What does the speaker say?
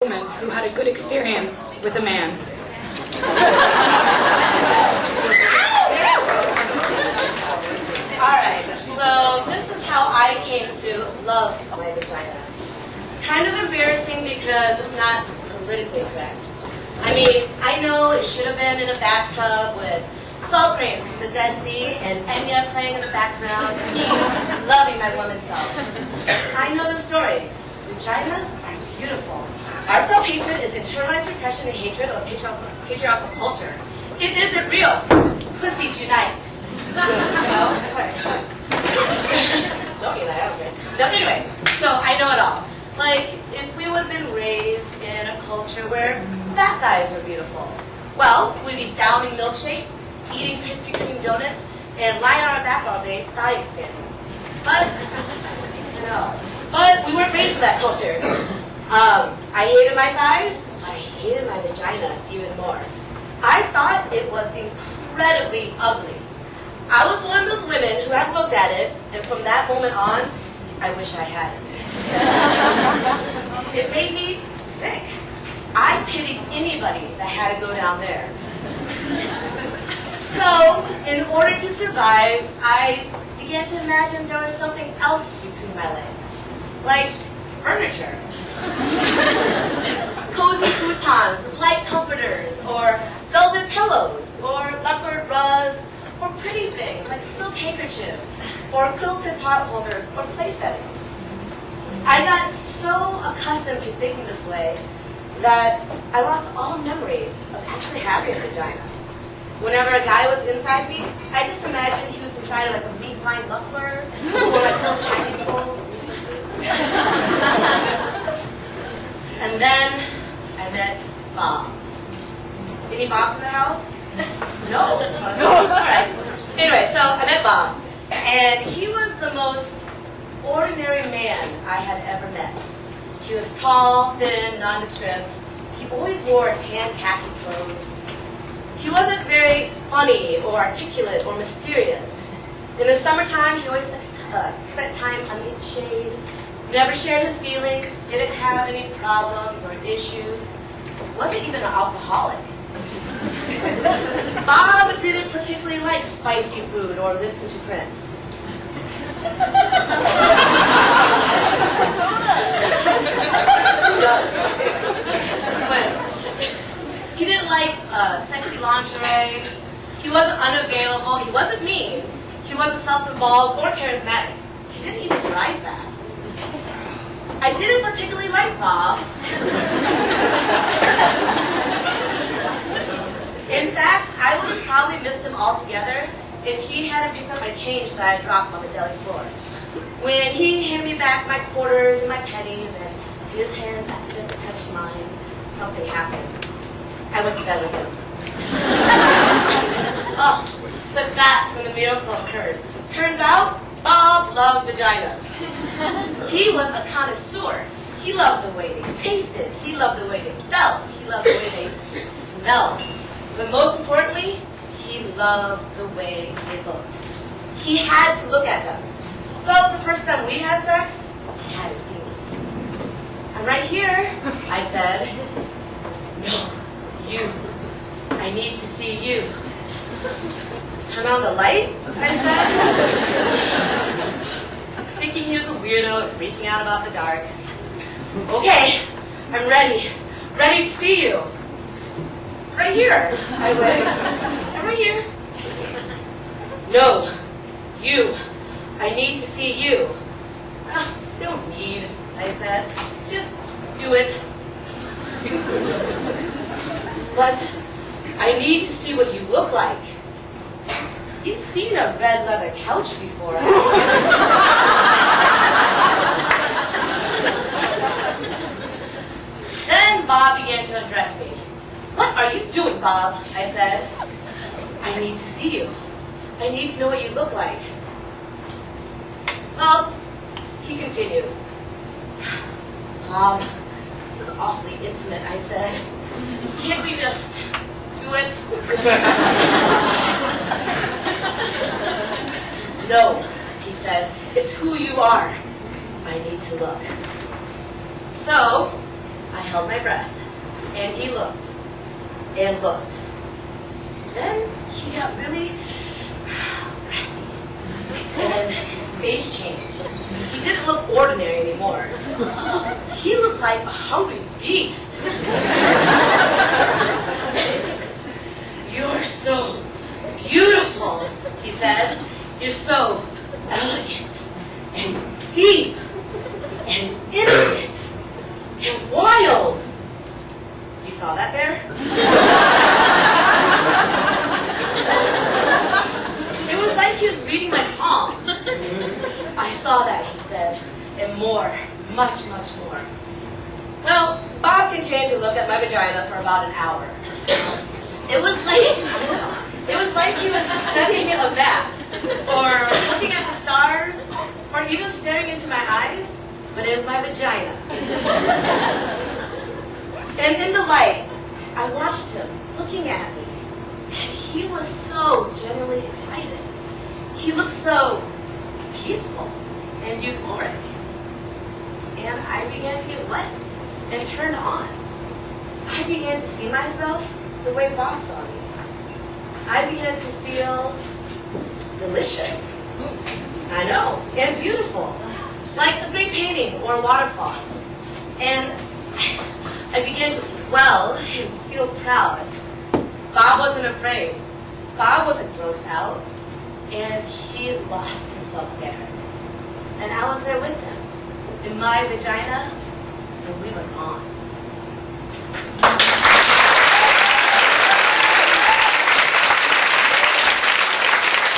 woman who had a good experience with a man. Alright, so this is how I came to love my vagina. It's kind of embarrassing because it's not politically correct. I mean, I know it should have been in a bathtub with salt grains from the Dead Sea and Enya playing in the background and me loving my woman self. I know the story. Vaginas are beautiful. Our self-hatred is internalized repression and hatred of patriarchal culture. It isn't real. Pussies unite. No? Don't unite, I don't care. No, anyway, so I know it all. Like, if we would have been raised in a culture where fat guys were beautiful, well, we'd be downing milkshakes, eating Krispy Kreme donuts, and lying on our back all day, thigh expanding. But we weren't raised in that culture. I hated my thighs, but I hated my vagina even more. I thought it was incredibly ugly. I was one of those women who had looked at it, and from that moment on, I wish I hadn't. It made me sick. I pitied anybody that had to go down there. So, in order to survive, I began to imagine there was something else between my legs. Like furniture. Cozy futons, light comforters, or velvet pillows, or leopard rugs, or pretty things like silk handkerchiefs, or quilted pot holders, or place settings. I got so accustomed to thinking this way that I lost all memory of actually having a vagina. Whenever a guy was inside me, I just imagined he was inside of like a meat-lined muffler, or like a little Chinese bowl of miso soup. And then I met Bob. Any Bobs in the house? No. All right. Anyway, so I met Bob, and he was the most ordinary man I had ever met. He was tall, thin, nondescript. He always wore tan khaki clothes. He wasn't very funny or articulate or mysterious. In the summertime, he always spent time underneath the shade, never shared his feelings, didn't have any problems or issues, wasn't even an alcoholic. Bob didn't particularly like spicy food or listen to Prince. He didn't like sexy lingerie. He wasn't unavailable. He wasn't mean. He wasn't self-involved or charismatic. He didn't even drive fast. I didn't particularly like Bob. In fact, I would have probably missed him altogether if he hadn't picked up my change that I dropped on the deli floor. When he handed me back my quarters and my pennies and his hands accidentally touched mine, something happened. I went to bed with him. Oh, but that's when the miracle occurred. Turns out, Bob loved vaginas. He was a connoisseur. He loved the way they tasted. He loved the way they felt. He loved the way they smelled. But most importantly, he loved the way they looked. He had to look at them. So the first time we had sex, he had to see me. I'm right here, I said. No, you. I need to see you. Turn on the light, I said. Thinking he was a weirdo, freaking out about the dark. Okay, I'm ready. Ready to see you. Right here, I waved. I'm right here. No, you. I need to see you. No need, I said. Just do it. But I need to see what you look like. You've seen a red leather couch before. Then Bob began to undress me. What are you doing, Bob? I said. I need to see you. I need to know what you look like. Well, he continued. Bob, this is awfully intimate, I said. Can't we just do it? No, he said. It's who you are. I need to look. So, I held my breath, and he looked and looked. Then he got really breathy, and his face changed. He didn't look ordinary anymore. He looked like a hungry beast. "You're so beautiful," he said. "You're so elegant and deep and innocent and wild." You saw that there? It was like he was reading my palm. "I saw that," he said, "and more, much, much more." Well, Bob continued to look at my vagina for about an hour. It was like he was studying a map, or looking at the stars, or even staring into my eyes, but it was my vagina. And in the light, I watched him looking at me, and he was so genuinely excited. He looked so peaceful and euphoric. And I began to get wet and turned on. I began to see myself the way Bob saw me. I began to feel delicious. I know, and beautiful, like a great painting or a waterfall. And I began to swell and feel proud. Bob wasn't afraid. Bob wasn't grossed out. And he lost himself there. And I was there with him, in my vagina, and we were gone.